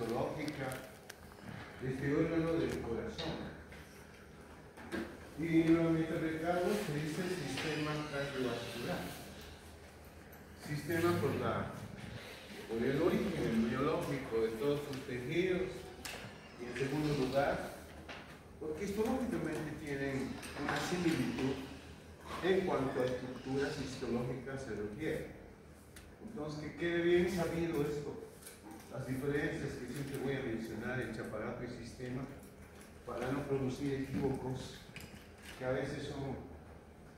histológica de este órgano del corazón. Y nuevamente recalco, se dice sistema cardiovascular. Sistema por el origen biológico de todos sus tejidos. Y en segundo lugar, porque histológicamente tienen una similitud en cuanto a estructuras histológicas se refiere. Entonces, que quede bien sabido esto, las diferencias que siempre voy a mencionar entre aparato y sistema, para no producir equívocos que a veces son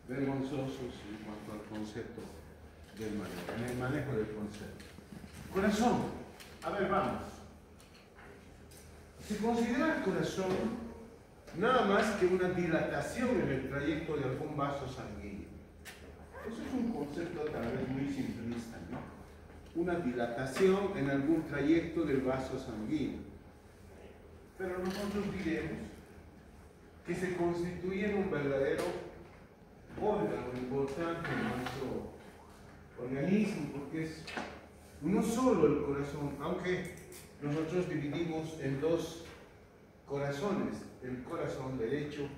vergonzosos en cuanto al concepto del manejo, en el manejo del concepto. Corazón, a ver, vamos. Se considera el corazón nada más que una dilatación en el trayecto de algún vaso sanguíneo. Eso es un concepto tal vez muy simplista, ¿no? Una dilatación en algún trayecto del vaso sanguíneo. Pero nosotros diremos que se constituye en un verdadero órgano importante en nuestro organismo, porque es no solo el corazón, aunque nosotros dividimos en dos corazones, el corazón derecho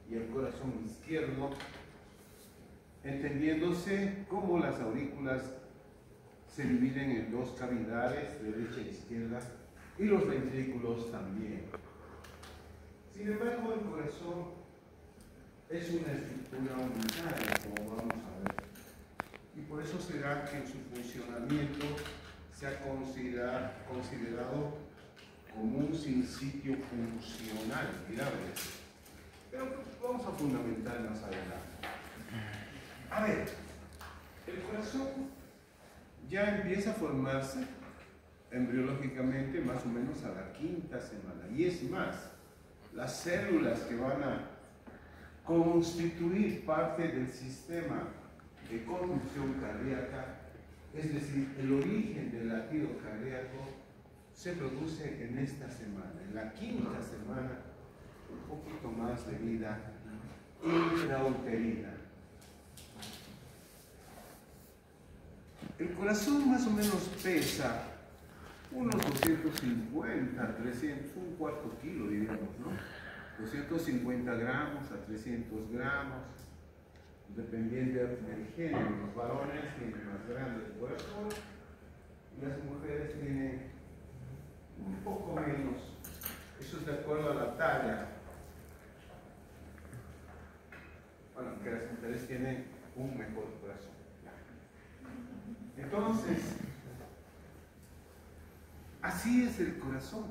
y el corazón izquierdo, entendiéndose como las aurículas se dividen en dos cavidades, derecha e izquierda, y los ventrículos también. Sin embargo, el corazón es una estructura unitaria, como vamos a ver, y por eso será que en su funcionamiento se ha considerado como un sinsitio funcional, ¿ves? Pero vamos a fundamentar más adelante. A ver, el corazón ya empieza a formarse embriológicamente más o menos a la 5ª semana, y es más, las células que van a constituir parte del sistema de conducción cardíaca, es decir, el origen del latido cardíaco, se produce en esta semana, en la 5ª semana, un poquito más de vida intrauterina. El corazón más o menos pesa unos 250, 300, un cuarto kilo, diríamos, ¿no? 250 gramos a 300 gramos, dependiendo del género. Los varones tienen más grande el corazón y las mujeres tienen un poco menos. Eso es de acuerdo a la talla. Bueno, que las mujeres tienen un mejor corazón. Entonces, así es el corazón.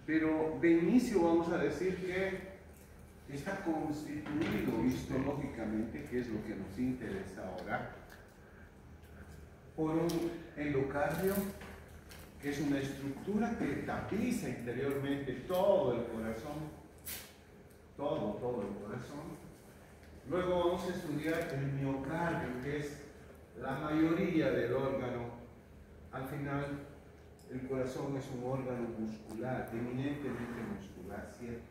Pero de inicio vamos a decir que está constituido histológicamente, que es lo que nos interesa ahora, por un endocardio, que es una estructura que tapiza interiormente todo el corazón, todo el corazón. Luego vamos a estudiar el miocardio, que es la mayoría del órgano. Al final, el corazón es un órgano muscular, eminentemente muscular, ¿cierto?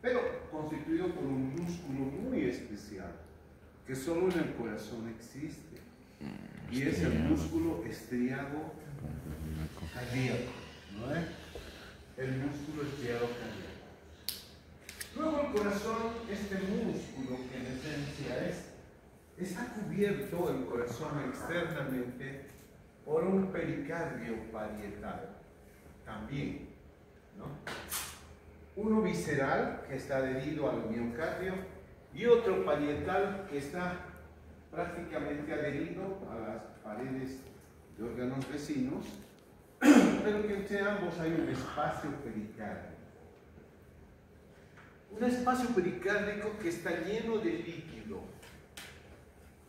Pero constituido por un músculo muy especial, que solo en el corazón existe, y es el músculo estriado cardíaco, ¿no es? El músculo estriado cardíaco. Luego el corazón, este músculo que en esencia está cubierto el corazón externamente por un pericardio parietal, también, ¿no? Uno visceral, que está adherido al miocardio, y otro parietal, que está prácticamente adherido a las paredes de órganos vecinos, pero que entre ambos hay un espacio pericárdico. Un espacio pericárdico que está lleno de líquido,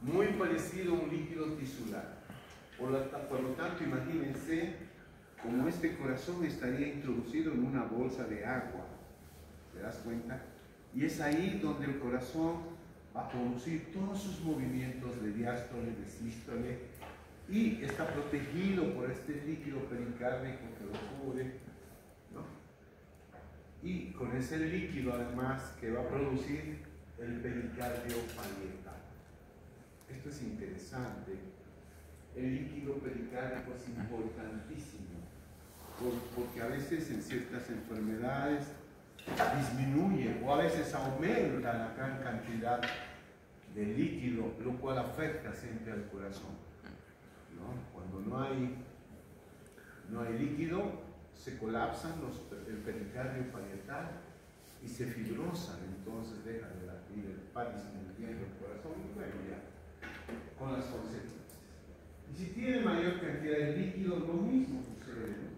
muy parecido a un líquido tisular. Por lo tanto, imagínense como este corazón estaría introducido en una bolsa de agua. ¿Te das cuenta? Y es ahí donde el corazón va a producir todos sus movimientos de diástole, de sístole, y está protegido por este líquido pericárdico que lo cubre, ¿no? Y con ese líquido, además, que va a producir el pericardio parietal. Esto es interesante. El líquido pericárdico es importantísimo. porque a veces en ciertas enfermedades disminuye o a veces aumenta la gran cantidad de líquido, lo cual afecta siempre al corazón, ¿no? Cuando no hay líquido, se colapsan el pericardio parietal y se fibrosan, entonces deja de latir el Parkinson del corazón y bueno, ya, con las consecuencias. Y si tiene mayor cantidad de líquido, lo mismo sucede, ¿no?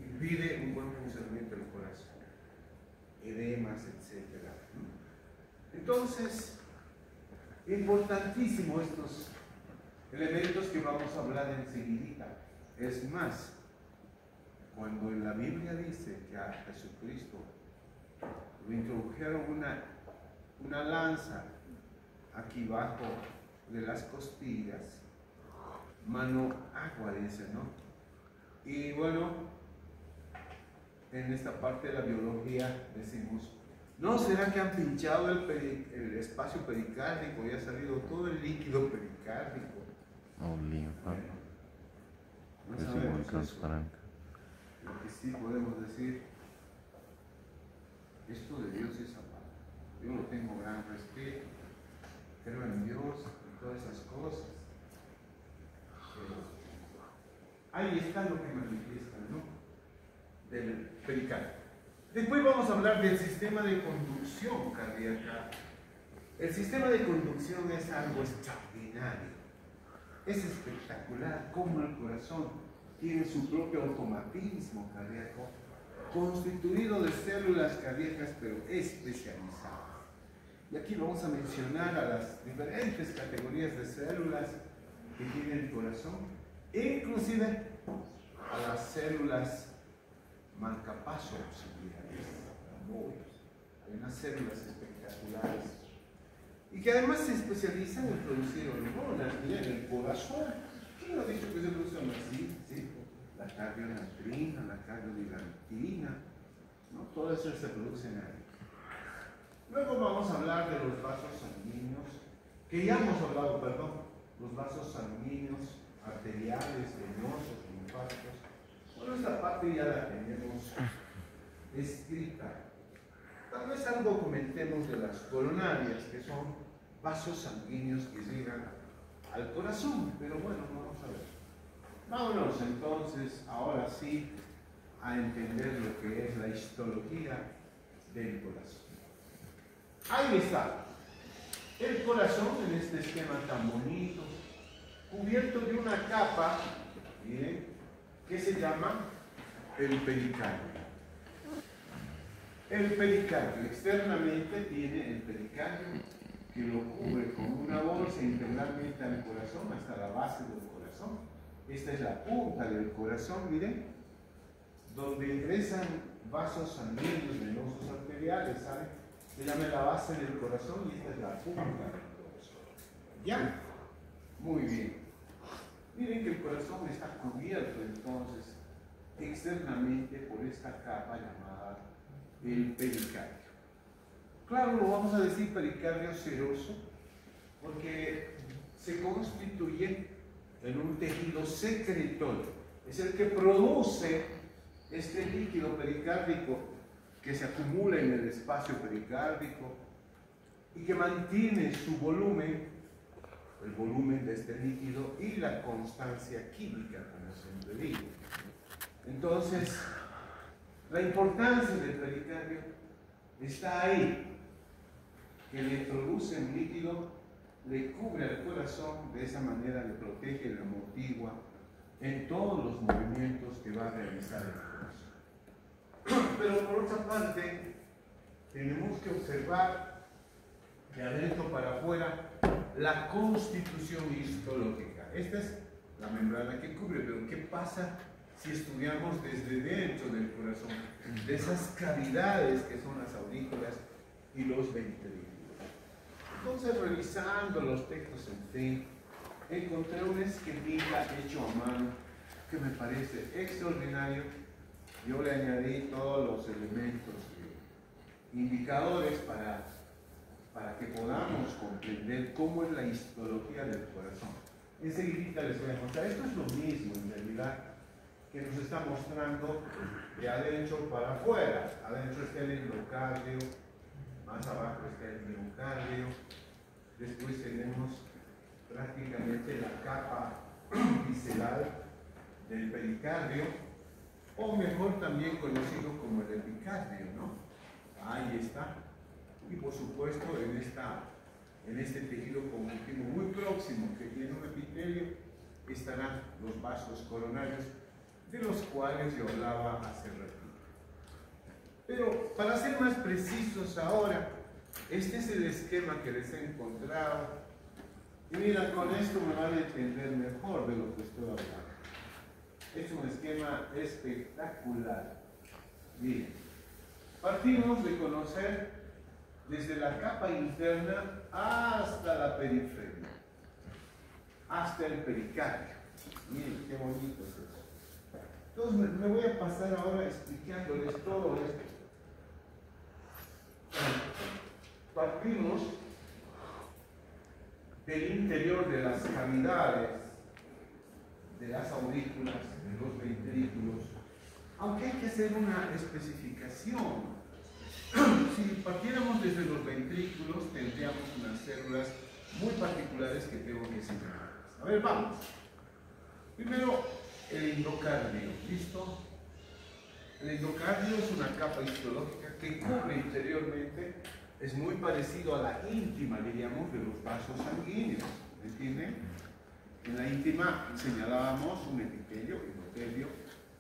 Impide un buen funcionamiento del corazón, edemas, etc. Entonces, importantísimo estos elementos que vamos a hablar enseguida. Es más, cuando en la Biblia dice que a Jesucristo le introdujeron una lanza aquí bajo de las costillas, mano agua dice, ¿no? Y bueno, en esta parte de la biología decimos, ¿no será que han pinchado el espacio pericárdico y ha salido todo el líquido pericárdico? Bueno, no es sabemos muy eso. transparente. Lo que sí podemos decir, esto de Dios es amado. Yo lo tengo gran respeto, creo en Dios y todas esas cosas. Pero ahí está lo que manifiesta, ¿no? Del pericardio. Después vamos a hablar del sistema de conducción cardíaca. El sistema de conducción es algo extraordinario. Es espectacular cómo el corazón tiene su propio automatismo cardíaco, constituido de células cardíacas, pero especializadas. Y aquí vamos a mencionar a las diferentes categorías de células que tiene el corazón, inclusive a las células marcapasos, hay unas células espectaculares y que además se especializan en producir hormonas. Miren, el corazón, ¿quién ha dicho que se producen así? ¿Sí? La cardionatrina, la cardiodilantina, ¿no? Todas esas se producen ahí. Luego vamos a hablar de los vasos sanguíneos, que ya hemos hablado, perdón, los vasos sanguíneos, arteriales, venosos, linfáticos. Bueno, esta parte ya la tenemos escrita. Tal vez algo comentemos de las coronarias, que son vasos sanguíneos que llegan al corazón, pero bueno, vamos a ver. Vámonos entonces, ahora sí, a entender lo que es la histología del corazón. Ahí está, el corazón en este esquema tan bonito, cubierto de una capa, miren, que se llama el pericardio. El pericardio externamente tiene el pericardio que lo cubre con una bolsa integralmente al corazón hasta la base del corazón. Esta es la punta del corazón, miren, donde ingresan vasos sanguíneos, venosos, arteriales, ¿saben? Se llama la base del corazón y esta es la punta del corazón. ¿Ya? Muy bien. Miren que el corazón está cubierto entonces externamente por esta capa llamada el pericardio. Claro, lo vamos a decir pericardio seroso porque se constituye en un tejido secretorio. Es el que produce este líquido pericárdico que se acumula en el espacio pericárdico y que mantiene su volumen, el volumen de este líquido y la constancia química, como siempre digo. Entonces, la importancia del pericardio está ahí, que le introduce un líquido, le cubre al corazón, de esa manera le protege, le amortigua en todos los movimientos que va a realizar el corazón. Pero por otra parte, tenemos que observar de adentro para afuera la constitución histológica. Esta es la membrana que cubre, pero ¿qué pasa si estudiamos desde dentro del corazón? De esas cavidades que son las aurículas y los ventrículos. Entonces, revisando los textos en fin, encontré un esquemita hecho a mano que me parece extraordinario. Yo le añadí todos los elementos, indicadores para que podamos comprender cómo es la histología del corazón. Enseguida les voy a mostrar. Esto es lo mismo en realidad que nos está mostrando de adentro para afuera. Adentro está el endocardio, más abajo está el miocardio, después tenemos prácticamente la capa visceral del pericardio, o mejor también conocido como el epicardio, ¿no? Ahí está. Y por supuesto en este tejido conjuntivo muy próximo que tiene un epitelio estarán los vasos coronarios, de los cuales yo hablaba hace ratito. Pero para ser más precisos ahora, este es el esquema que les he encontrado. Y mira, con esto me van a entender mejor de lo que estoy hablando. Es un esquema espectacular. Miren, partimos de conocer desde la capa interna hasta la periferia, hasta el pericardio. Miren qué bonito es eso. Entonces me voy a pasar ahora explicándoles todo esto. Partimos del interior de las cavidades, de las aurículas, de los ventrículos, aunque hay que hacer una especificación. Si partiéramos desde los ventrículos, tendríamos unas células muy particulares que tengo que señalar. A ver, vamos. Primero, el endocardio. ¿Listo? El endocardio es una capa histológica que cubre interiormente, es muy parecido a la íntima, diríamos, de los vasos sanguíneos. ¿Entienden? En la íntima señalábamos un epitelio, endotelio,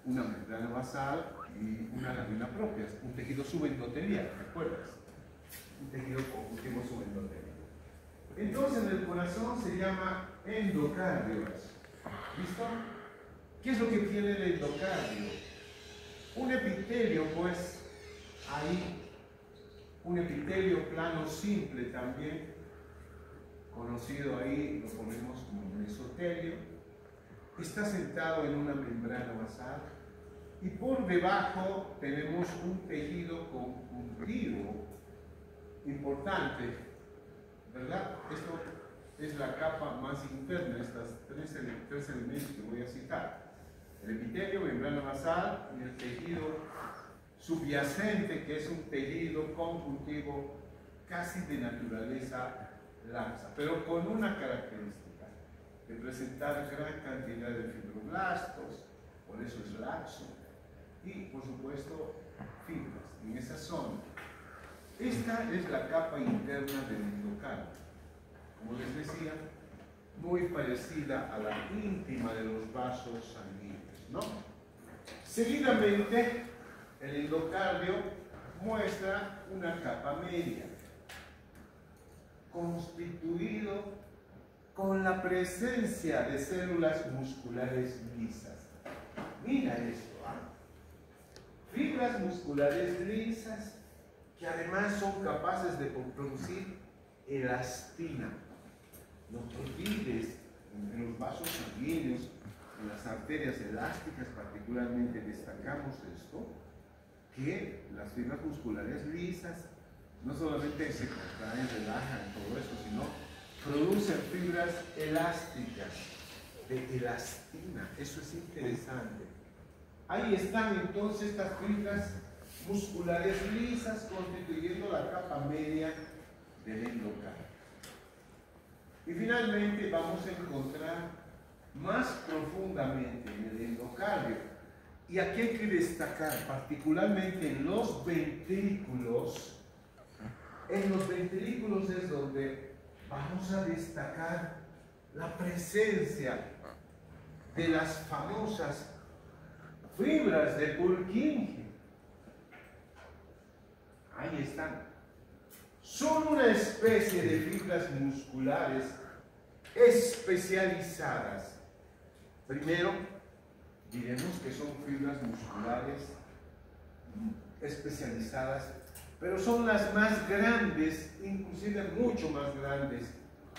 una membrana basal y una lámina propia, un tejido subendotelial, ¿recuerdas? Un tejido conjuntivo subendotelial. Entonces en el corazón se llama endocardio. ¿Listo? ¿Qué es lo que tiene el endocardio? Un epitelio, pues, ahí, un epitelio plano simple también, conocido ahí, lo ponemos como mesotelio, está sentado en una membrana basal y por debajo tenemos un tejido conjuntivo importante, ¿verdad? Esto es la capa más interna, estas tres elementos que voy a citar. El epitelio, membrana basal y el tejido subyacente, que es un tejido conjuntivo casi de naturaleza laxa, pero con una característica, de presentar gran cantidad de fibroblastos, por eso es laxo, y por supuesto fibras en esa zona. Esta es la capa interna del endocardio, como les decía, muy parecida a la íntima de los vasos sanguíneos, ¿no? Seguidamente, el endocardio muestra una capa media, constituido con la presencia de células musculares lisas. Mira esto, ¿ah? Fibras musculares lisas que además son capaces de producir elastina. No te olvides, en los vasos sanguíneos, en las arterias elásticas particularmente destacamos esto, que las fibras musculares lisas no solamente se contraen, relajan, todo eso, sino producen fibras elásticas, de elastina. Eso es interesante. Ahí están entonces estas fibras musculares lisas constituyendo la capa media del endocardio. Y finalmente vamos a encontrar más profundamente en el endocardio. Y aquí hay que destacar particularmente en los ventrículos. En los ventrículos es donde vamos a destacar la presencia de las famosas fibras de Purkinje. Ahí están. Son una especie de fibras musculares especializadas. Primero, diremos que son fibras musculares especializadas, pero son las más grandes, inclusive mucho más grandes,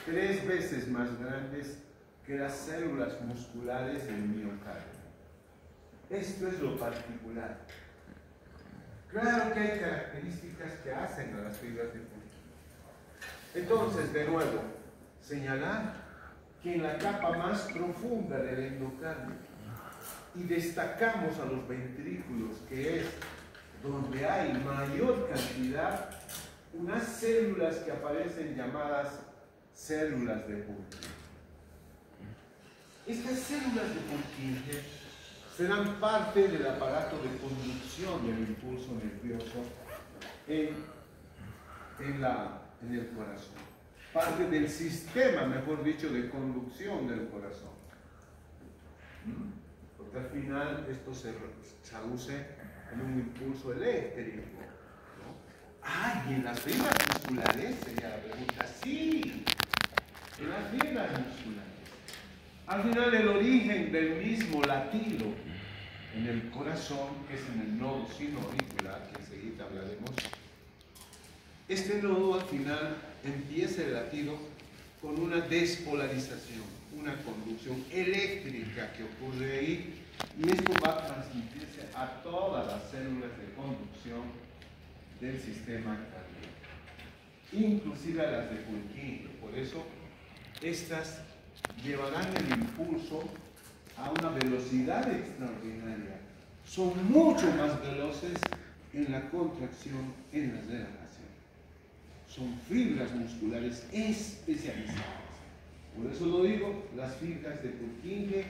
3 veces más grandes que las células musculares del miocardio. Esto es lo particular. Claro que hay características que hacen a las fibras de Purkinje. Entonces, de nuevo, señalar que en la capa más profunda del endocardio y destacamos a los ventrículos, que es donde hay mayor cantidad, unas células que aparecen llamadas células de Purkinje. Estas células de Purkinje serán parte del aparato de conducción del impulso nervioso en el corazón. Parte del sistema, mejor dicho, de conducción del corazón. Porque al final esto se traduce en un impulso eléctrico, ¿no? ¡Ay! ¿En las fibras musculares? Sería la pregunta. Sí, en las fibras musculares. Al final el origen del mismo latido en el corazón, que es en el nodo sinoauricular, que enseguida hablaremos, este nodo al final empieza el latido con una despolarización, una conducción eléctrica que ocurre ahí, y esto va a transmitirse a todas las células de conducción del sistema cardíaco, inclusive a las de Purkinje. Por eso estas llevarán el impulso a una velocidad extraordinaria. Son mucho más veloces en la contracción, en la relajación. Son fibras musculares especializadas. Por eso lo digo, las fibras de Purkinje,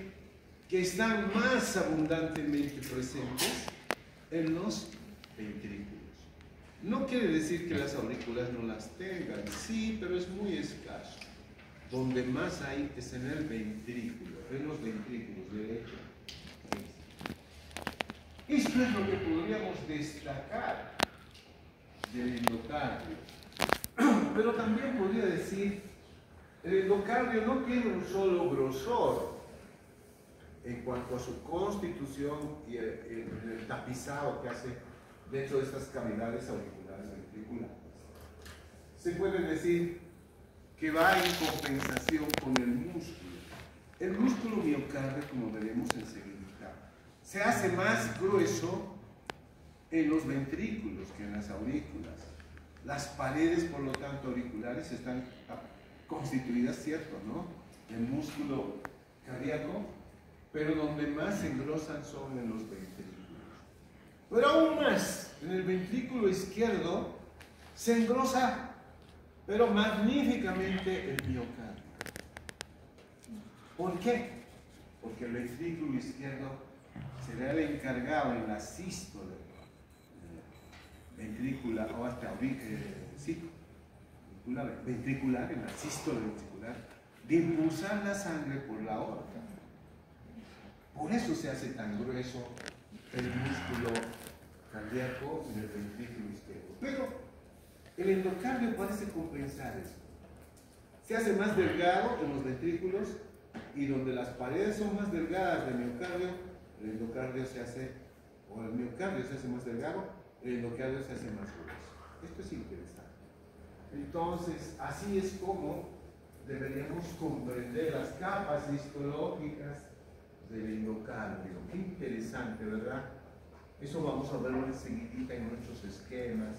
que están más abundantemente presentes en los ventrículos. No quiere decir que las aurículas no las tengan, sí, pero es muy escaso. Donde más hay es en el ventrículo, en los ventrículos derecho. Esto es lo que podríamos destacar del endocardio. Pero también podría decir, el endocardio no tiene un solo grosor en cuanto a su constitución y el tapizado que hace dentro de estas cavidades auriculares ventriculares. Se puede decir que va en compensación con el músculo. El músculo miocardio, como veremos enseguida, se hace más grueso en los ventrículos que en las aurículas. Las paredes, por lo tanto, auriculares están constituidas, ¿cierto?, ¿no?, el músculo cardíaco, pero donde más se engrosan son en los ventrículos. Pero aún más, en el ventrículo izquierdo se engrosa pero magníficamente el miocardio. ¿Por qué? Porque el ventrículo izquierdo será el encargado en la sístole ventricular, o hasta ventricular, en la sístole ventricular, de impulsar la sangre por la aorta. Por eso se hace tan grueso el músculo cardíaco en el ventrículo izquierdo. Pero el endocardio parece compensar eso. Se hace más delgado en los ventrículos, y donde las paredes son más delgadas del miocardio, el endocardio se hace, o el miocardio se hace más delgado, el endocardio se hace más grueso. Esto es interesante. Entonces, así es como deberíamos comprender las capas histológicas del endocardio. Qué interesante, ¿verdad? Eso vamos a verlo enseguida en nuestros esquemas.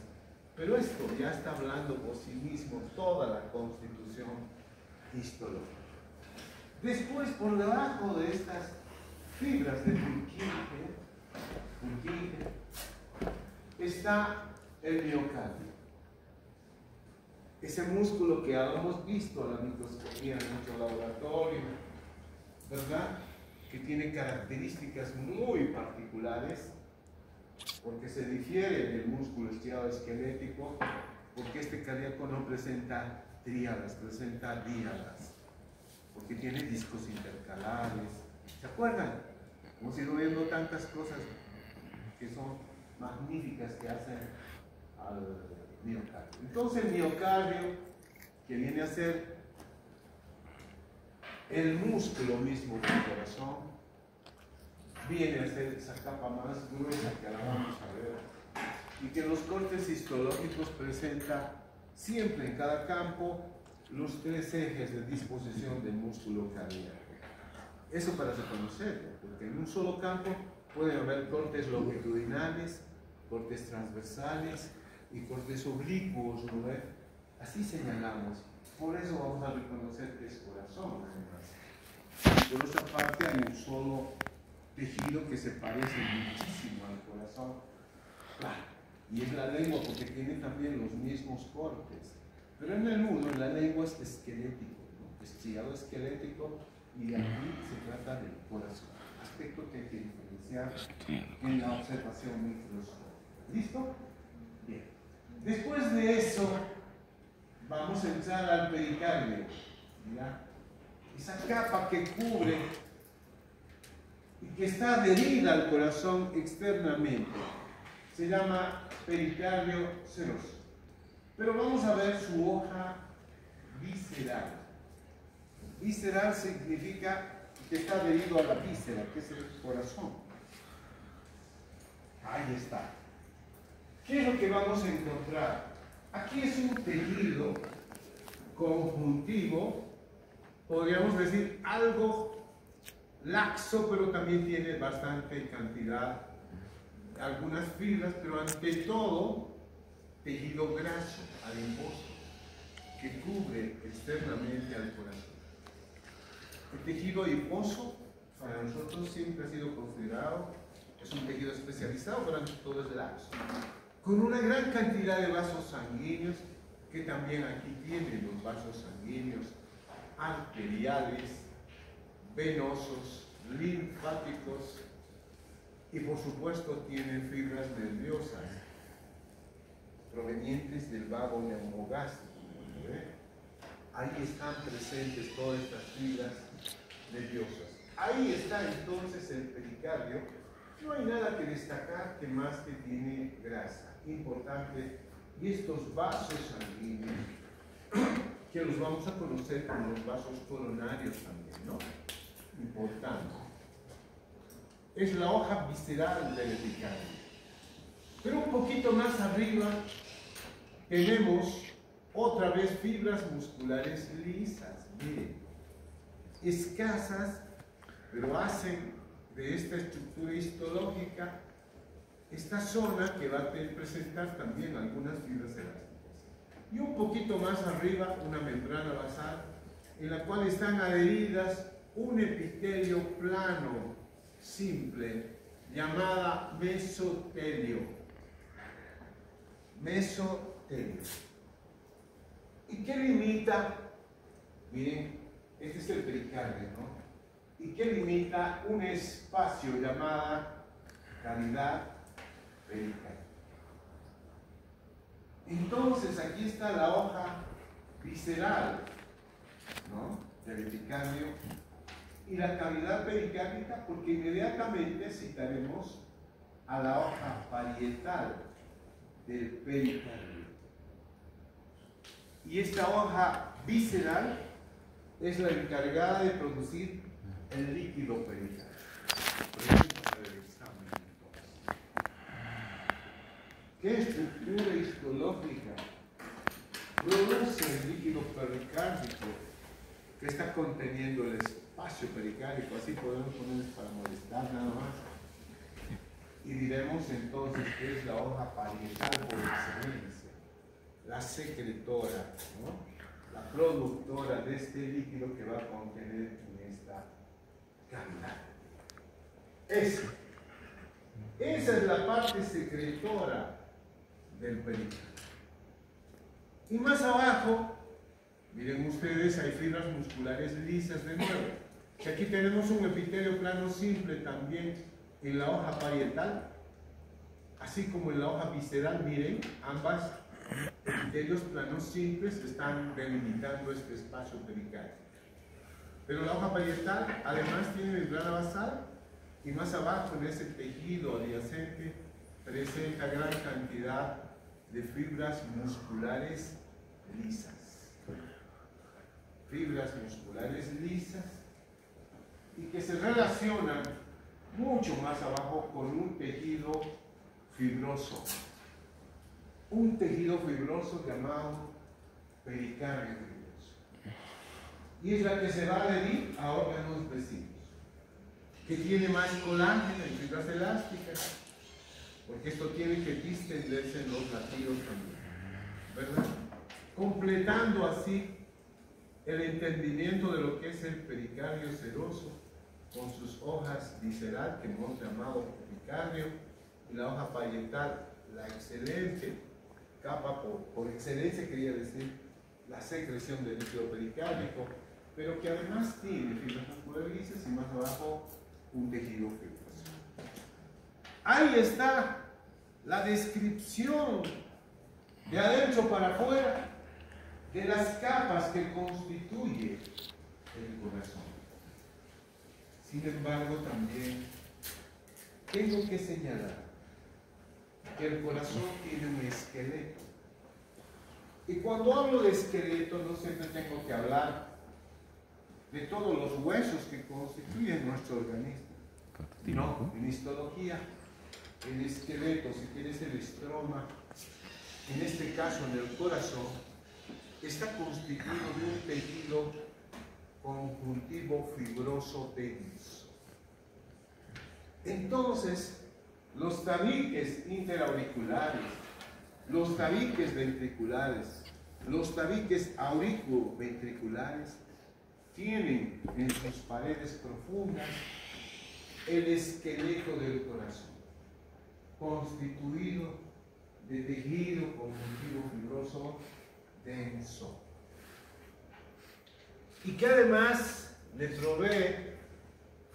Pero esto ya está hablando por sí mismo toda la constitución histológica. Después, por debajo de estas fibras de Purkinje está el miocardio. Ese músculo que habíamos visto a la microscopía en nuestro laboratorio, ¿verdad?, que tiene características muy particulares, porque se difiere del músculo esquelético, porque este cardíaco no presenta tríadas, presenta díadas, porque tiene discos intercalares. ¿Se acuerdan? Hemos ido viendo tantas cosas que son magníficas que hacen al miocardio. Entonces el miocardio, que viene a ser el músculo mismo del corazón, viene a ser esa capa más gruesa que ahora vamos a ver, y que en los cortes histológicos presenta siempre en cada campo los tres ejes de disposición del músculo cardíaco. Eso para reconocerlo, porque en un solo campo puede haber cortes longitudinales, cortes transversales y cortes oblicuos, ¿no ve? Así señalamos. Por eso vamos a reconocer que es corazón, además. Por esa parte hay un solo tejido que se parece muchísimo al corazón. Claro, y es la lengua porque tiene también los mismos cortes. Pero en el uno, la lengua es esquelético, ¿no? Estriado esquelético, y aquí se trata del corazón. Aspecto que hay que diferenciar en la observación microscópica. ¿Listo? Bien. Después de eso, vamos a entrar al pericardio. ¿Ya? Esa capa que cubre y que está adherida al corazón externamente se llama pericardio seroso. Pero vamos a ver su hoja visceral. Visceral significa que está adherido a la víscera, que es el corazón. Ahí está. ¿Qué es lo que vamos a encontrar? Aquí es un tejido conjuntivo, podríamos decir algo laxo, pero también tiene bastante cantidad, algunas fibras, pero ante todo tejido graso, adiposo, que cubre externamente al corazón. El tejido adiposo para nosotros siempre ha sido considerado, es un tejido especializado, pero ante todo es laxo, con una gran cantidad de vasos sanguíneos, que también aquí tienen los vasos sanguíneos arteriales, venosos, linfáticos, y por supuesto tiene fibras nerviosas provenientes del vago neumogástrico. Ahí están presentes todas estas fibras nerviosas. Ahí está entonces el pericardio. No hay nada que destacar que más que tiene grasa. Importante. Y estos vasos sanguíneos, que los vamos a conocer como los vasos coronarios también, ¿no? Importante. Es la hoja visceral del pericardio. Pero un poquito más arriba tenemos otra vez fibras musculares lisas, miren, escasas, pero hacen de esta estructura histológica esta zona que va a presentar también algunas fibras elásticas. Y un poquito más arriba una membrana basal en la cual están adheridas un epitelio plano, simple, llamada mesotelio. Mesotelio. ¿Y qué limita? Miren, este es el pericardio, ¿no? ¿Y qué limita un espacio llamada cavidad pericardio? Entonces, aquí está la hoja visceral, ¿no? Del pericardio y la cavidad pericárdica, porque inmediatamente citaremos a la hoja parietal del pericardio. Y esta hoja visceral es la encargada de producir el líquido pericardio. ¿Qué estructura histológica produce el líquido pericárdico que está conteniendo el espacio pericárdico? Así podemos ponerles para molestar nada más. Y diremos entonces que es la hoja parietal por excelencia, la secretora, ¿no? La productora de este líquido que va a contener en esta cavidad. Esa es la parte secretora del pericardio. Y más abajo, miren ustedes, hay fibras musculares lisas de nuevo. Y aquí tenemos un epitelio plano simple también en la hoja parietal, así como en la hoja visceral. Miren, ambas epitelios planos simples están delimitando este espacio pericárdico. Pero la hoja parietal además tiene membrana basal y más abajo en ese tejido adyacente presenta gran cantidad de fibras musculares lisas. Fibras musculares lisas y que se relacionan mucho más abajo con un tejido fibroso. Un tejido fibroso llamado pericardio fibroso. Y es la que se va a adherir a órganos vecinos, que tiene más colágeno y fibras elásticas, porque esto tiene que distenderse en los latidos también, ¿verdad? Completando así el entendimiento de lo que es el pericardio seroso con sus hojas visceral, que hemos llamado epicardio, y la hoja parietal, la excelente capa, por excelencia quería decir la secreción del líquido pericárdico, pero que además tiene fibras musculares y más abajo un tejido fibroso. Ahí está la descripción de adentro para afuera de las capas que constituye el corazón. Sin embargo, también tengo que señalar que el corazón tiene un esqueleto. Y cuando hablo de esqueleto, no siempre tengo que hablar de todos los huesos que constituyen nuestro organismo. No, en histología, el esqueleto, si quieres el estroma, en este caso en el corazón, está constituido de un tejido conjuntivo fibroso denso. Entonces, los tabiques interauriculares, los tabiques ventriculares, los tabiques auriculoventriculares tienen en sus paredes profundas el esqueleto del corazón, constituido de tejido conjuntivo fibroso denso, y que además le provee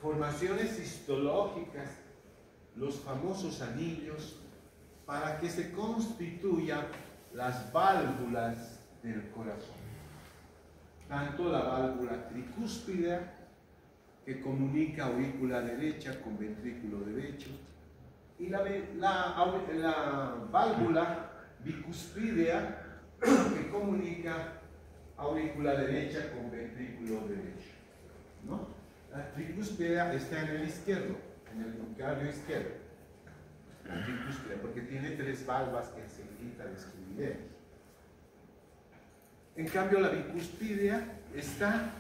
formaciones histológicas, los famosos anillos, para que se constituyan las válvulas del corazón. Tanto la válvula tricúspide, que comunica aurícula derecha con ventrículo derecho, y la válvula bicuspidea, que comunica aurícula derecha con ventrículo derecho, ¿no? La tricúspide está en el izquierdo, en el miocardio izquierdo, la tricúspide, porque tiene 3 valvas que enseguida describiremos. En cambio, la bicuspidea está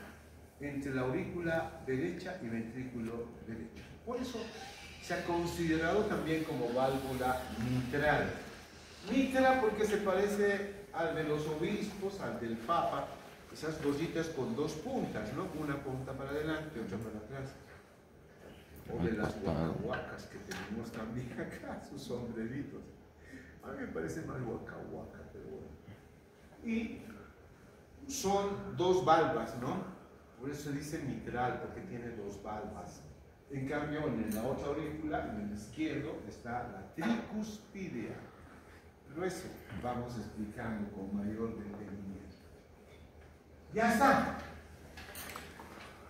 entre la aurícula derecha y ventrículo derecho. Por eso se ha considerado también como válvula mitral. Mitral porque se parece al de los obispos, al del Papa, esas bollitas con 2 puntas, ¿no? Una punta para adelante, otra para atrás. O de las huacahuacas que tenemos también acá, sus sombreritos. A mí me parece más huacahuaca, pero bueno. Y son 2 valvas, ¿no? Por eso se dice mitral, porque tiene 2 valvas. En cambio, en la otra aurícula, en el izquierdo, está la tricúspidea. Pero eso vamos explicando con mayor detenimiento. Ya está.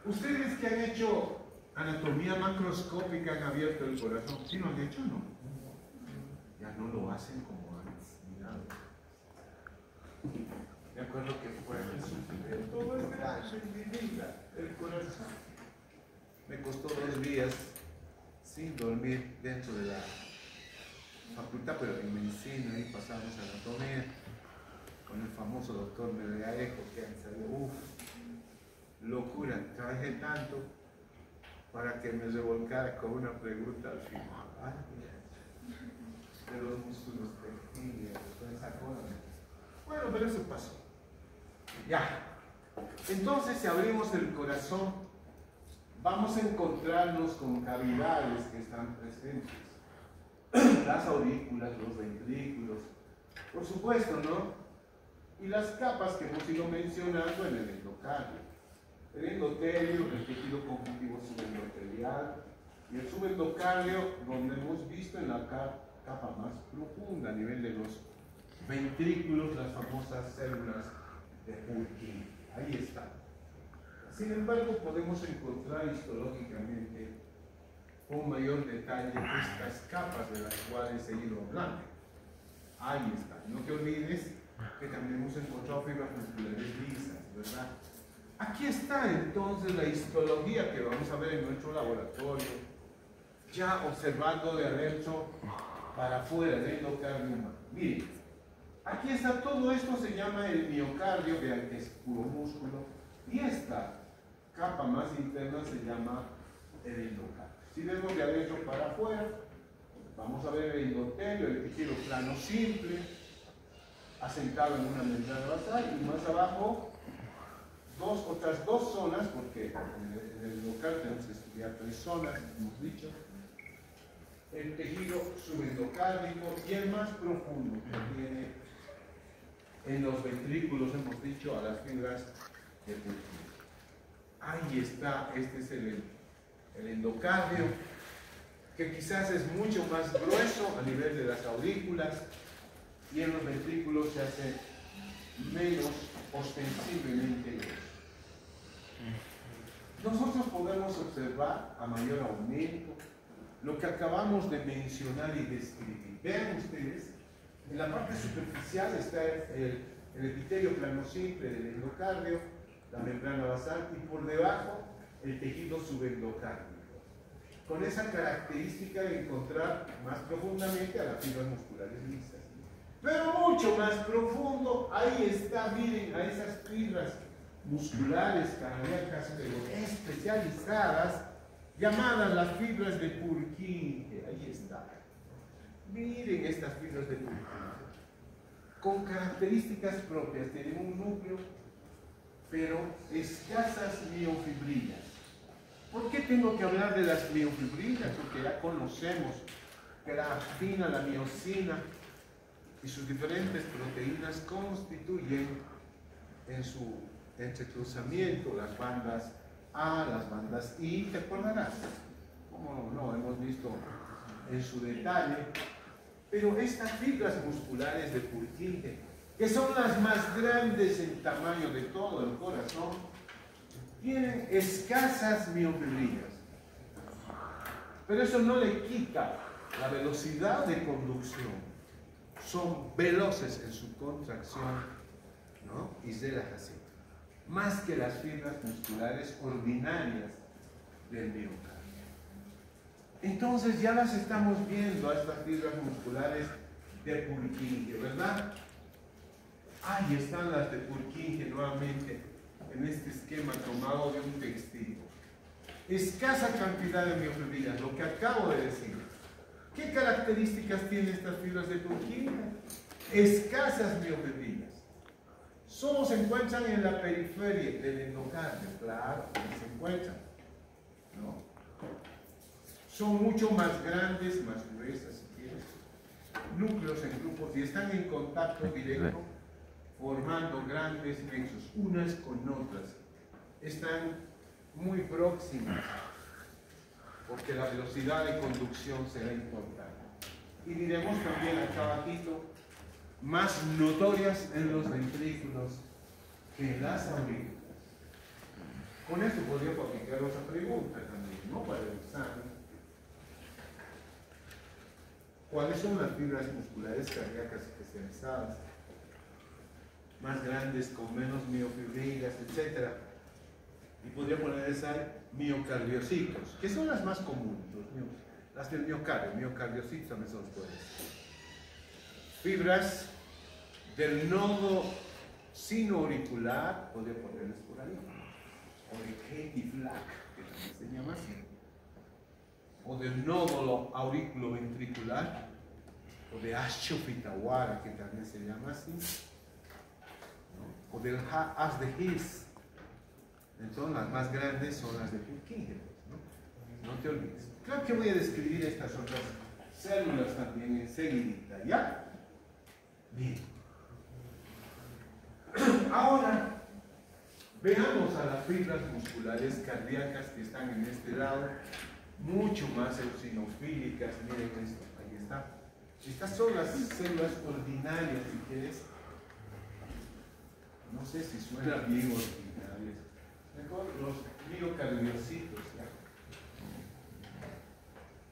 Ustedes que han hecho anatomía macroscópica han abierto el corazón. ¿Sí lo han hecho o no? Ya no lo hacen como antes. Mirad. Me acuerdo que fue todo es grande en mi vida, el corazón. Me costó 2 días sin dormir dentro de la facultad, pero en medicina, ahí pasamos anatomía con el famoso doctor Melgarejo, que han salido, locura, trabajé tanto para que me revolcara con una pregunta al final. Ay, de los músculos tejidos, de esa cosa. Bueno, pero eso pasó. Ya. Entonces, si abrimos el corazón, vamos a encontrarnos con cavidades que están presentes. Las aurículas, los ventrículos, por supuesto, ¿no? Y las capas que hemos ido mencionando en el endocardio. El endotelio, el tejido conjuntivo subendotelial, y el subendocardio, donde hemos visto en la capa más profunda, a nivel de los ventrículos, las famosas células de Purkinje. Ahí está. Sin embargo, podemos encontrar histológicamente con mayor detalle estas capas de las cuales he ido hablando. Ahí está. No te olvides que también hemos encontrado fibras musculares lisas, ¿verdad? Aquí está entonces la histología que vamos a ver en nuestro laboratorio, ya observando de adentro para afuera del endocardio humano. Miren, aquí está, todo esto se llama el miocardio, vean que es puro músculo, y esta capa más interna se llama el endocardio. Si vemos de adentro para afuera, vamos a ver el endotelio, el tejido plano simple, asentado en una membrana basal, y más abajo otras dos zonas, porque en el endocardio tenemos ya 3 zonas, hemos dicho. El tejido subendocárdico y el más profundo que tiene en los ventrículos, hemos dicho, a las fibras de Purkinje. Ahí está, este es el endocardio, que quizás es mucho más grueso a nivel de las aurículas y en los ventrículos se hace menos ostensiblemente grueso. Nosotros podemos observar a mayor aumento lo que acabamos de mencionar y describir. Vean ustedes, en la parte superficial está el epitelio plano simple del endocardio, la membrana basal, y por debajo el tejido subendocárdico, con esa característica de encontrar más profundamente a las fibras musculares lisas. Pero mucho más profundo, ahí está, miren, a esas fibras musculares cardíacas pero especializadas, llamadas las fibras de Purkinje. Ahí está. Miren estas fibras de Purkinje, con características propias, tienen un núcleo, pero escasas miofibrillas. ¿Por qué tengo que hablar de las miofibrillas? Porque ya conocemos que la actina, la miosina y sus diferentes proteínas constituyen en su entrecruzamiento las bandas A, las bandas I, ¿te acordarás? Como no hemos visto en su detalle, pero estas fibras musculares de Purkinje, que son las más grandes en tamaño de todo el corazón, tienen escasas miofibrillas. Pero eso no le quita la velocidad de conducción. Son veloces en su contracción, ¿no? Y relajación, más que las fibras musculares ordinarias del miocardio. Entonces ya las estamos viendo a estas fibras musculares de Purkinje, ¿verdad? Ahí están las de Purkinje nuevamente en este esquema tomado de un textil. Escasa cantidad de miofibrillas, lo que acabo de decir. ¿Qué características tienen estas fibras de Purkinje? Escasas miofibrillas. Solo se encuentran en la periferia del endocardio, claro, se encuentran, ¿no? Son mucho más grandes, más gruesas, si quieres, núcleos en grupos y están en contacto directo, formando grandes nexos, unas con otras. Están muy próximas, porque la velocidad de conducción será importante. Y diremos también acá abajito, más notorias en los ventrículos que en las aurículas. Con esto podría aplicar otra pregunta también, ¿no? Para el examen. ¿Cuáles son las fibras musculares cardíacas especializadas? Más grandes, con menos miofibrillas, etc. Y podría poner esa miocardiocitos, que son las más comunes, las del miocardio. Miocardiocitos también son los pueden. Fibras del nodo sinoauricular, podría ponerles por ahí, o de Katie Flack, que también se llama así, o del nódulo auriculoventricular, o de Ashofitawara, que también se llama así, ¿no? O del haz de His. Entonces las más grandes son las de Purkinje, ¿no? No te olvides. Creo que voy a describir estas otras células también enseguida, ¿ya? Bien. Ahora, veamos a las fibras musculares cardíacas que están en este lado, mucho más eosinofílicas. Miren esto, ahí está. Estas son las células ordinarias, si quieres. No sé si suena bien ordinarias. Mejor los miocardiocitos, ¿ya?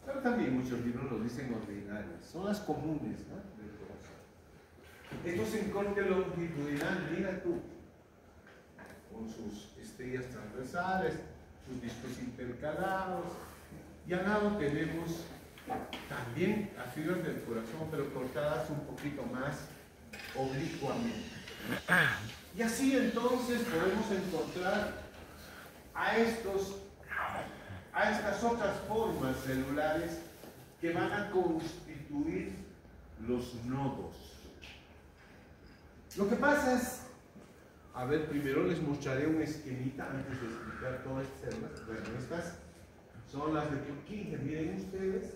Pero también muchos libros lo dicen ordinarias. Son las comunes, ¿no? Estos en corte longitudinal, mira tú, con sus estrellas transversales, sus discos intercalados, y al lado tenemos también las fibras del corazón, pero cortadas un poquito más oblicuamente. Y así entonces podemos encontrar a estas otras formas celulares que van a constituir los nodos. Lo que pasa es, a ver, primero les mostraré un esquemita antes de explicar todas estas células. Bueno, estas son las de Purkinje. Miren ustedes,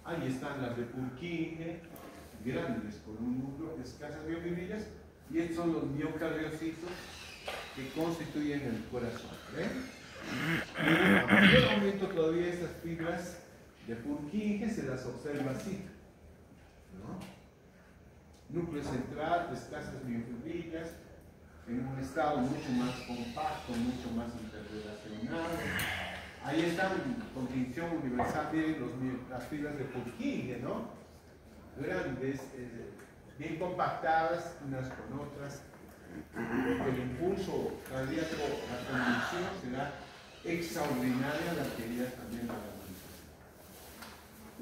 ahí están las de Purkinje, grandes, con un núcleo, escasas miofibrilas, y estos son los miocardiocitos que constituyen el corazón. ¿Ven? Y a mayor aumento todavía estas fibras de Purkinje se las observa así, ¿no? Núcleo central, escasas miofibrillas, en un estado mucho más compacto, mucho más interrelacionado. Ahí está con tinción universal, miren las fibras de Purkinje, ¿no? Grandes, bien compactadas unas con otras. El impulso cardíaco, la conducción será extraordinaria, la actividad también la manifestación.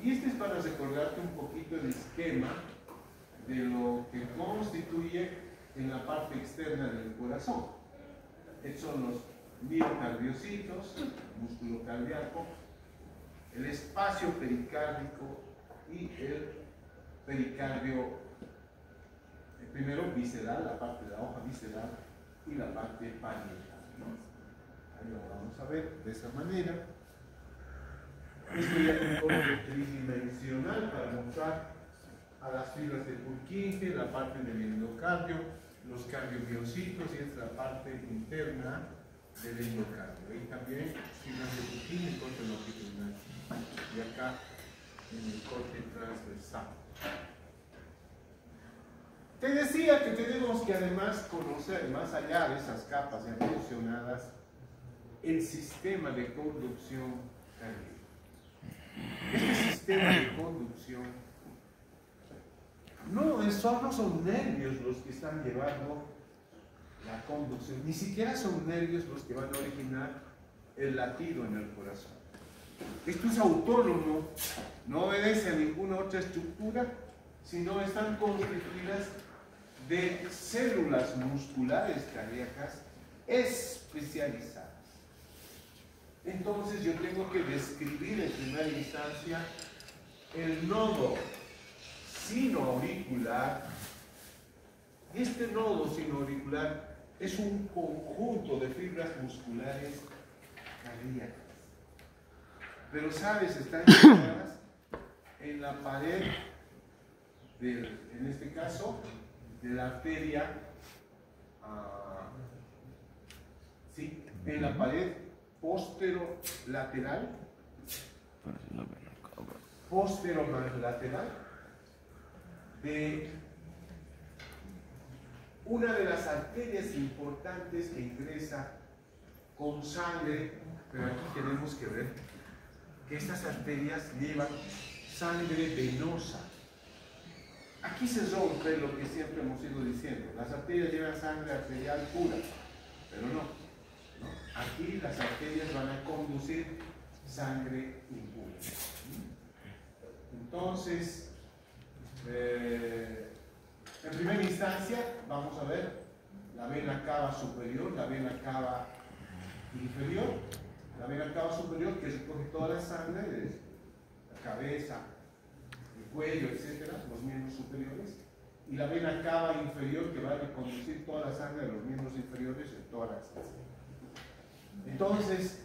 Y este es para recordarte un poquito el esquema de lo que constituye en la parte externa del corazón. Estos son los miocardiocitos, músculo cardíaco, el espacio pericárdico y el pericardio, primero visceral, la parte de la hoja visceral, y la parte parietal, ¿no? Ahí lo vamos a ver de esa manera. Esto ya es un corte tridimensional para mostrar a las fibras de Purkinje, la parte del endocardio, los cardiomiocitos, y es la parte interna del endocardio. Ahí también fibras de Purkinje, corte longitudinal, y acá en el corte transversal. Te decía que tenemos que además conocer, más allá de esas capas ya mencionadas, el sistema de conducción cardíaca. Este sistema de conducción no son nervios los que están llevando la conducción, ni siquiera son nervios los que van a originar el latido en el corazón. Esto es autónomo, no obedece a ninguna otra estructura, sino están constituidas de células musculares cardíacas especializadas. Entonces yo tengo que describir en primera instancia el nodo sinoauricular. Este nodo sinoauricular es un conjunto de fibras musculares cardíacas. Pero sabes, están integradas en la pared, en este caso, de la arteria, sí, en la pared posterolateral, de una de las arterias importantes que ingresa con sangre, pero aquí tenemos que ver que estas arterias llevan sangre venosa. Aquí se rompe lo que siempre hemos ido diciendo. Las arterias llevan sangre arterial pura, pero no. Aquí las arterias van a conducir sangre impura. Entonces, en primera instancia, vamos a ver la vena cava superior, la vena cava inferior. La vena cava superior, que recoge toda la sangre de la cabeza, el cuello, etcétera, los miembros superiores, y la vena cava inferior, que va a reconducir toda la sangre de los miembros inferiores, el tórax, etc. Entonces,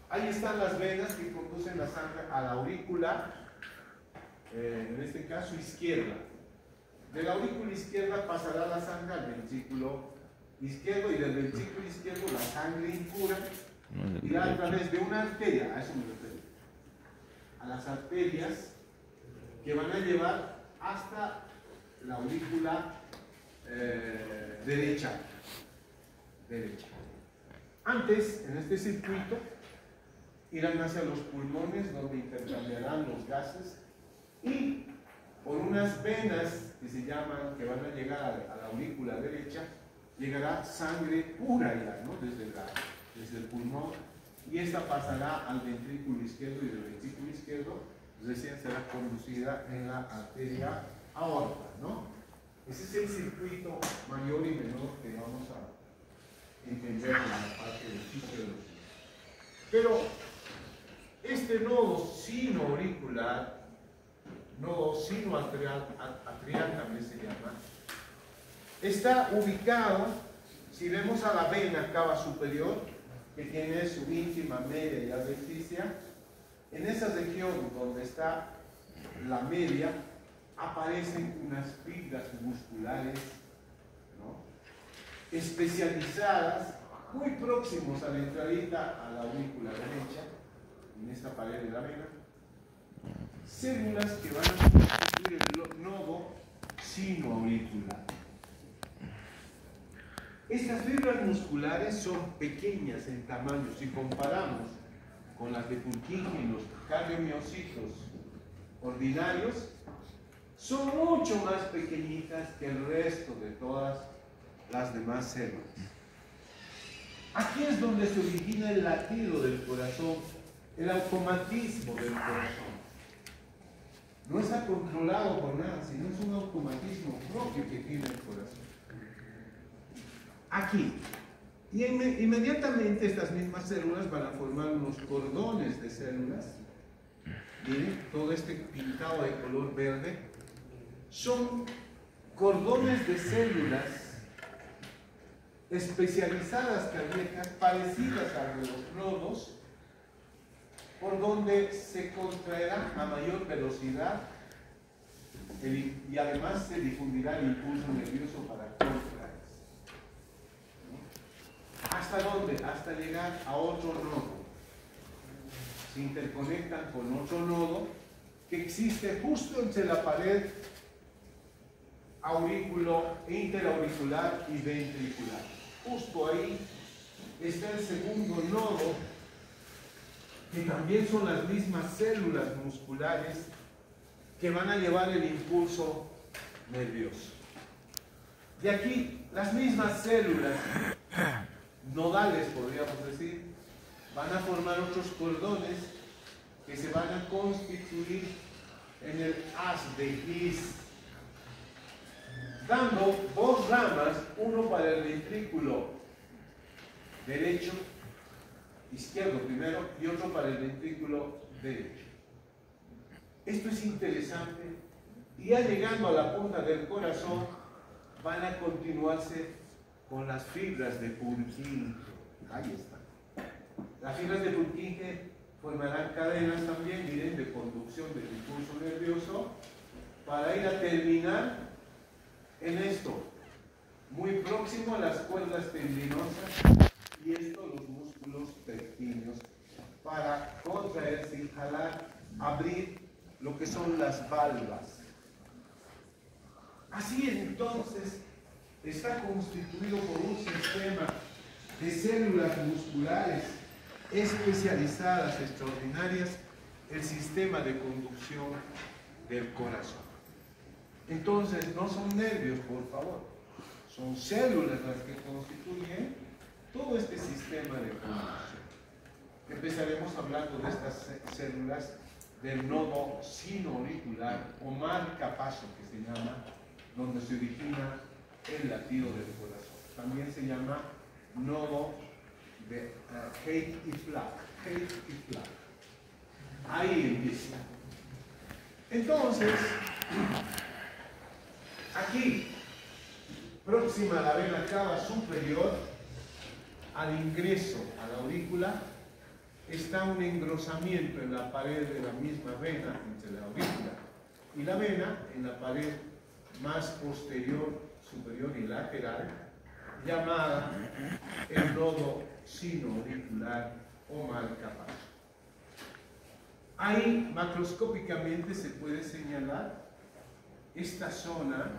ahí están las venas que conducen la sangre a la aurícula, en este caso izquierda. De la aurícula izquierda pasará la sangre al ventrículo izquierdo, y del ventrículo izquierdo la sangre impura irá a través de una arteria, a eso me refiero, a las arterias que van a llevar hasta la aurícula derecha. Antes, en este circuito, irán hacia los pulmones, donde intercambiarán los gases, y por unas venas que se llaman, que van a llegar a la aurícula derecha, llegará sangre pura ya, ¿no? desde el pulmón, y esta pasará al ventrículo izquierdo, y del ventrículo izquierdo recién será conducida en la arteria aorta, ¿no? Ese es el circuito mayor y menor que vamos a entender en la parte del fisiología. Pero este nodo sinoauricular, nodo sinoatrial también se llama, está ubicado, si vemos a la vena cava superior, que tiene su íntima, media y adventicia, en esa región donde está la media, aparecen unas fibras musculares, ¿no?, especializadas, muy próximos a la entradita a la aurícula derecha, en esta pared de la vena, células que van a constituir el nodo sinoauricular. Estas fibras musculares son pequeñas en tamaño. Si comparamos con las de Purkinje y los cardiomiocitos ordinarios, son mucho más pequeñitas que el resto de todas las demás células. Aquí es donde se origina el latido del corazón, el automatismo del corazón. No está controlado por nada, sino es un automatismo propio que tiene el corazón. Aquí. Y inmediatamente estas mismas células van a formar unos cordones de células. Miren, todo este pintado de color verde son cordones de células especializadas cardíacas, parecidas a los nodos, por donde se contraerá a mayor velocidad y además se difundirá el impulso nervioso para contraerse. ¿Hasta dónde? Hasta llegar a otro nodo. Se interconectan con otro nodo que existe justo entre la pared interauricular y ventricular. Justo ahí está el segundo nodo, que también son las mismas células musculares que van a llevar el impulso nervioso. De aquí, las mismas células nodales, podríamos decir, van a formar otros cordones que se van a constituir en el haz de His, dando dos ramas, uno para el ventrículo derecho, izquierdo primero, y otro para el ventrículo derecho. Esto es interesante, y ya llegando a la punta del corazón, van a continuarse con las fibras de Purkinje. Ahí están. Las fibras de Purkinje formarán cadenas también, miren, de conducción del impulso nervioso, para ir a terminar en esto, muy próximo a las cuerdas tendinosas, y esto los músculos pectíneos, para contraerse y jalar, abrir lo que son las valvas. Así entonces está constituido por un sistema de células musculares especializadas, extraordinarias, el sistema de conducción del corazón. Entonces, no son nervios, por favor, son células las que constituyen todo este sistema de conducción. Empezaremos hablando de estas células del nodo sinoauricular o marcapaso, que se llama, donde se origina el latido del corazón. También se llama nodo de Haight y Flach. Ahí empieza. Entonces, aquí, próxima a la vena cava superior, al ingreso a la aurícula, está un engrosamiento en la pared de la misma vena, entre la aurícula y la vena, en la pared más posterior, superior y lateral, llamada el nodo sinoauricular o marcapaso. Ahí macroscópicamente se puede señalar esta zona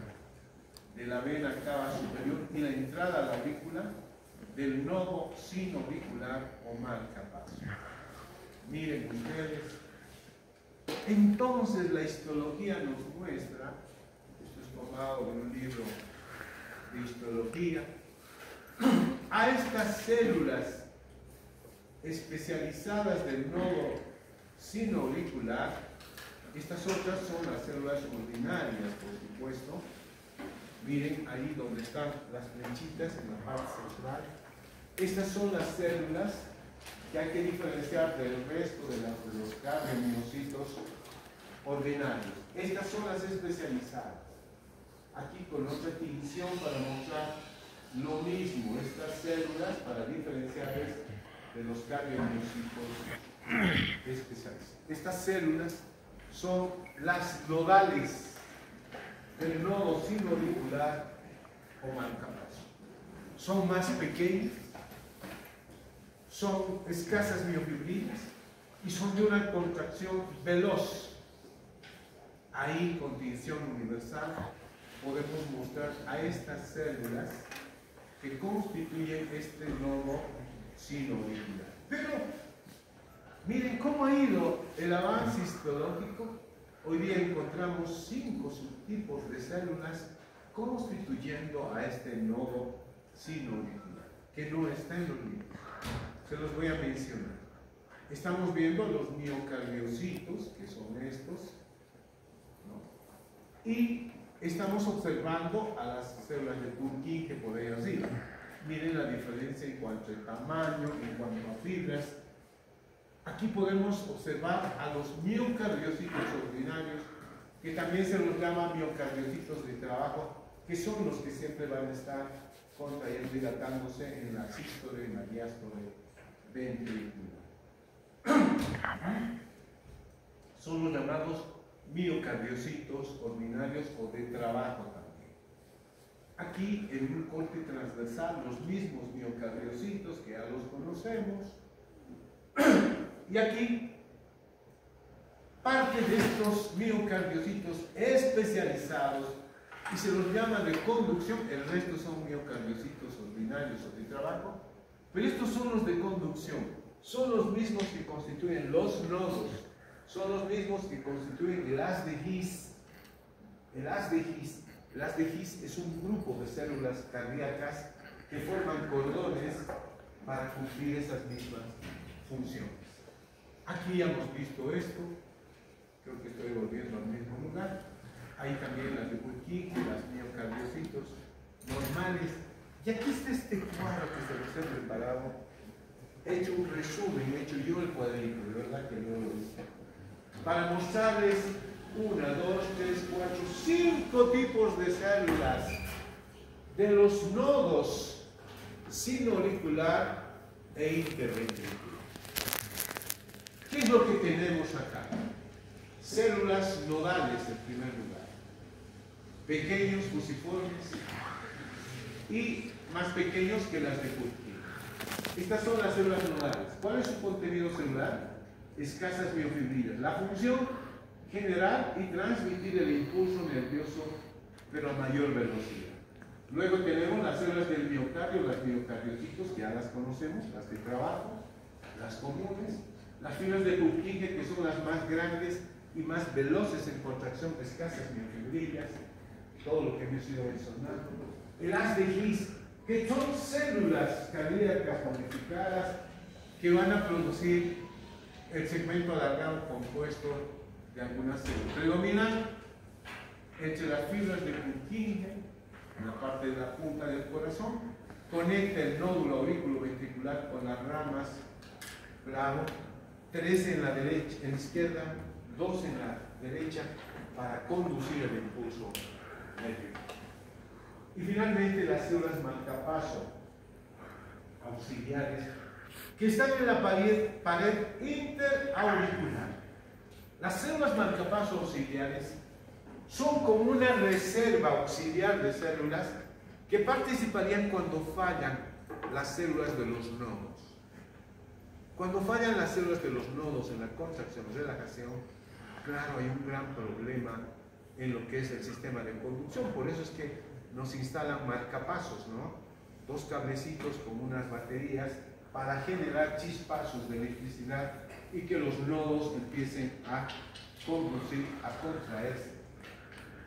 de la vena cava superior y la entrada a la aurícula del nodo sinoauricular o marcapaso. Miren ustedes. Entonces la histología nos muestra, esto es tomado de un libro de histología, a estas células especializadas del nodo sinoauricular. Estas otras son las células ordinarias, por supuesto. Miren ahí donde están las flechitas en la parte central. Estas son las células que hay que diferenciar del resto de los cardiomiocitos ordinarios. Estas son las especializadas. Aquí con otra tinción para mostrar lo mismo, estas células, para diferenciarles de los cardiomiocitos especiales. Estas células son las nodales del nodo sinoauricular o marcapaso. Son más pequeñas, son escasas miofibrilas y son de una contracción veloz. Ahí, con tinción universal, podemos mostrar a estas células que constituyen este nodo sinoauricular. Pero miren cómo ha ido el avance histológico. Hoy día encontramos 5 subtipos de células constituyendo a este nodo sinoauricular, que no está en los libros. Se los voy a mencionar. Estamos viendo los miocardiocitos, que son estos, ¿no? Y estamos observando a las células de Purkinje por ahí arriba. Miren la diferencia en cuanto a tamaño, en cuanto a fibras. Aquí podemos observar a los miocardiocitos ordinarios, que también se los llama miocardiocitos de trabajo, que son los que siempre van a estar contrayendo y dilatándose en la sístole, en la diástole ventricular. Son los llamados miocardiocitos ordinarios o de trabajo también. Aquí en un corte transversal los mismos miocardiocitos que ya los conocemos. Y aquí parte de estos miocardiocitos especializados y se los llama de conducción. El resto son miocardiocitos ordinarios o de trabajo, pero estos son los de conducción. Son los mismos que constituyen los nodos, son los mismos que constituyen el haz de His. El haz de His es un grupo de células cardíacas que forman cordones para cumplir esas mismas funciones. Aquí ya hemos visto esto, creo que estoy volviendo al mismo lugar. Hay también las de Purkinje, las miocardiocitos normales. Y aquí está este cuadro que se los he preparado. He hecho un resumen, he hecho yo el cuadrito, de verdad que no lo hice, para mostrarles 1, 2, 3, 4, 5 tipos de células de los nodos sinoauricular e interventricular. ¿Qué es lo que tenemos acá? Células nodales en primer lugar, pequeños fusiformes y más pequeños que las de Purkinje. Estas son las células nodales. ¿Cuál es su contenido celular? Escasas miofibrilas. La función, generar y transmitir el impulso nervioso, pero a mayor velocidad. Luego tenemos las células del miocardio, las miocardiocitos, que ya las conocemos, las de trabajo, las comunes, las fibras de Purkinje, que son las más grandes y más veloces en contracción, escasas miofibrillas, todo lo que hemos ido mencionando. El haz de His, que son células cardíacas modificadas que van a producir el segmento alargado compuesto de algunas células. Predominan entre las fibras de Purkinje, en la parte de la punta del corazón, conecta el nódulo aurículo-ventricular con las ramas, claro, 3 en la derecha, en la izquierda, 2 en la derecha, para conducir el impulso nervioso. Y finalmente las células marcapaso auxiliares que están en la pared interauricular. Las células marcapaso auxiliares son como una reserva auxiliar de células que participarían cuando fallan las células de los nodos. Cuando fallan las células de los nodos en la contracción o relajación, claro, hay un gran problema en lo que es el sistema de conducción. Por eso es que nos instalan marcapasos, ¿no? 2 cablecitos con unas baterías para generar chispazos de electricidad y que los nodos empiecen a conducir, a contraerse.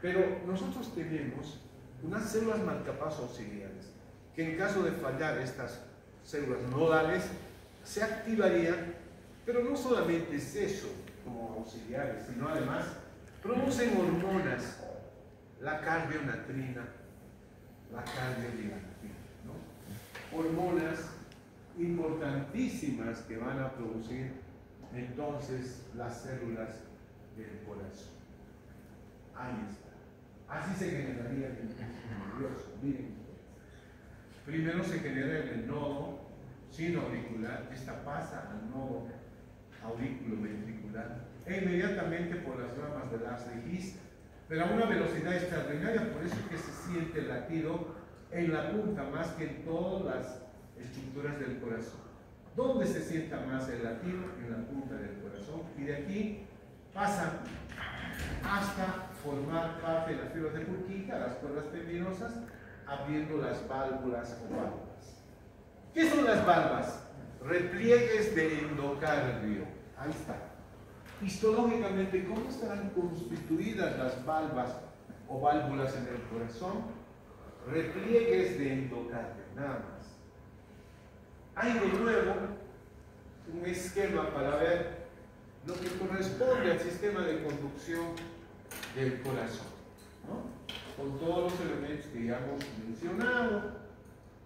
Pero nosotros tenemos unas células marcapaso auxiliares que en caso de fallar estas células nodales se activarían, pero no solamente es eso como auxiliares, sino además producen hormonas, la cardionatrina, la cardioligantina, ¿no? Hormonas importantísimas que van a producir entonces las células del corazón. Ahí está. Así se generaría el impulso nervioso. Miren, primero se genera en el nodo sinoauricular, esta pasa al nodo auriculoventricular e inmediatamente por las ramas del haz de His, pero a una velocidad extraordinaria, por eso es que se siente el latido en la punta más que en todas las estructuras del corazón. ¿Dónde se sienta más el latido? En la punta del corazón, y de aquí pasan hasta formar parte de las fibras de Purkinje, las cuerdas tendinosas, abriendo las válvulas o valvas. ¿Qué son las valvas? Repliegues de endocardio. Ahí está. Histológicamente, ¿cómo estarán constituidas las valvas o válvulas en el corazón? Repliegues de endocardio, nada más. Hay de nuevo un esquema para ver lo que corresponde al sistema de conducción del corazón, ¿no? Con todos los elementos que ya hemos mencionado.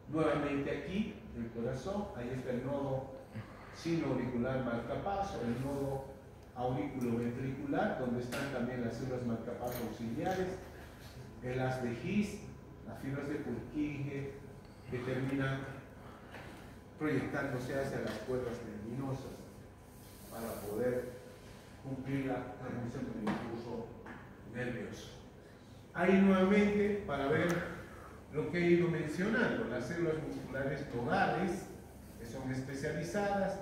Nuevamente aquí, el corazón, ahí está el nodo sinoauricular marcapaso, el nodo auriculoventricular, donde están también las células marcapaso auxiliares, el haz de His, las fibras de Purkinje que terminan proyectándose hacia las cuerdas tendinosas para poder cumplir la transmisión del impulso nervioso. Ahí nuevamente, para ver lo que he ido mencionando, las células musculares nodales, que son especializadas,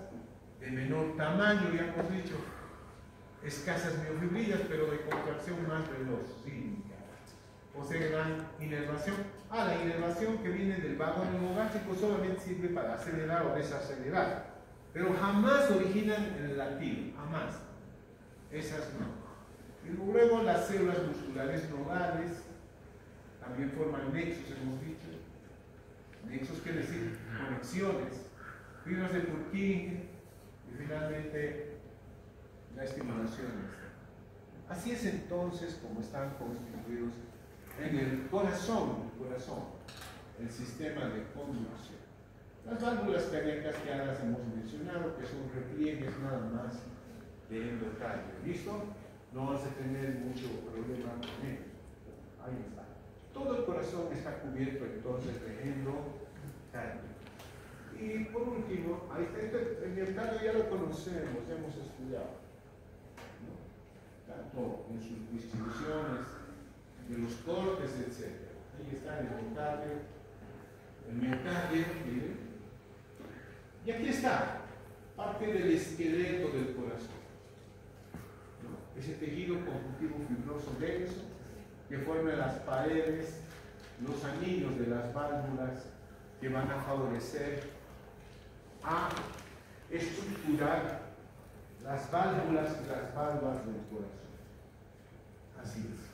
de menor tamaño, ya hemos dicho, escasas miofibrillas, pero de contracción más veloz, cíclica. Poseen gran inervación. La inervación que viene del vago neurogástrico solamente sirve para acelerar o desacelerar, pero jamás originan el latido, jamás. Esas no. Y luego las células musculares nodales también forman nexos, hemos dicho. Nexos quiere decir conexiones, fibras de Purkinje y finalmente la estimulación. Así es entonces como están constituidos en el corazón, el sistema de conducción. Las válvulas cardíacas que ya las hemos mencionado, que son repliegues nada más de endocardio. ¿Listo? No vas a tener mucho problema con ello. Ahí está. Todo el corazón está cubierto entonces de endocardio. Y por último, ahí está, el miocardio ya lo conocemos, ya hemos estudiado, ¿no? Tanto en sus distribuciones, de los cortes, etc. Ahí está el miocardio, miren. Y aquí está, parte del esqueleto del corazón, ¿no? Ese tejido conjuntivo fibroso denso que forma las paredes, los anillos de las válvulas que van a favorecer a estructurar las válvulas y las valvas del corazón. Así es.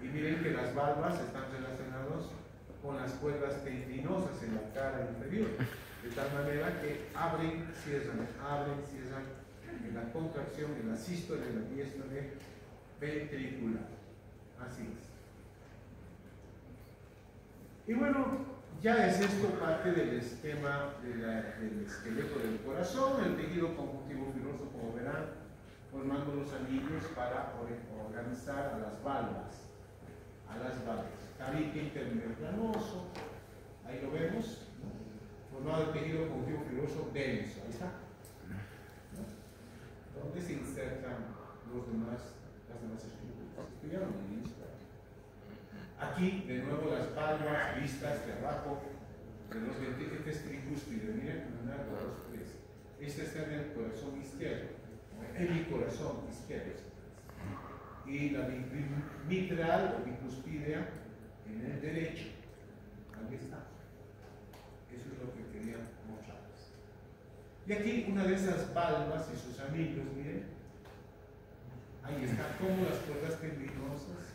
Y miren que las valvas están relacionadas con las cuerdas tendinosas en la cara inferior, de tal manera que abren, cierran, en la contracción, en la sístole, en la diástole ventricular. Así es. Y bueno, ya es esto parte del esquema del esqueleto del corazón, el tejido conjuntivo fibroso, como verán, formando los anillos para organizar a las valvas. Tabique intermembranoso, ahí lo vemos, ¿no? Formado el tejido conjuntivo fibroso denso, ahí está, ¿no? Donde se insertan las demás estructuras. Estudiaron en el inicio. Aquí, de nuevo, las palmas vistas de abajo de los ventrículos tricúspides. Miren, 1, 2, 3. Este está en el corazón izquierdo, en mi corazón izquierdo. Y la mitral o bicuspidea en el derecho. Ahí está. Eso es lo que quería mostrarles. Y aquí una de esas valvas y sus anillos, miren. Ahí está cómo las cuerdas tendinosas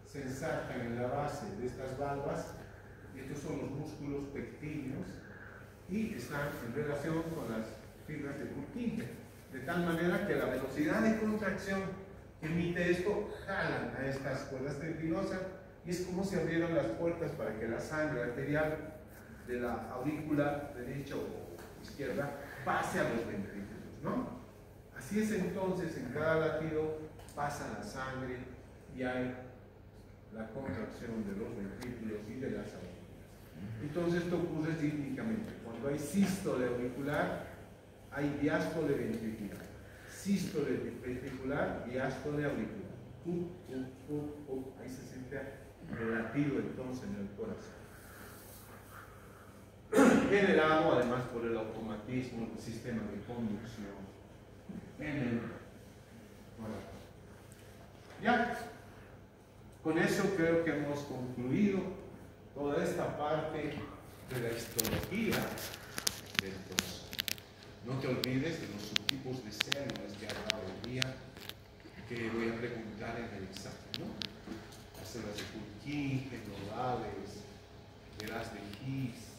se ensartan en la base de estas valvas. Y estos son los músculos pectíneos y están en relación con las fibras de Purkinje. De tal manera que la velocidad de contracción que emite esto jalan a estas cuerdas tendinosas y es como si abrieran las puertas para que la sangre arterial de la aurícula derecha o izquierda pase a los ventrículos, ¿no? Así es entonces, en cada latido pasa la sangre y hay la contracción de los ventrículos y de las aurículas. Entonces esto ocurre rítmicamente. Cuando hay sístole auricular, hay diástole ventricular. Sístole ventricular, diástole auricular. Ahí se siente el latido entonces en el corazón. Generado además por el automatismo del sistema de conducción en el corazón. Ya, con eso creo que hemos concluido toda esta parte de la histología del corazón. No te olvides de los subtipos de células que he hablado hoy día, que voy a preguntar en el examen, ¿no? Las células de Purkinje, nodales, de las de His,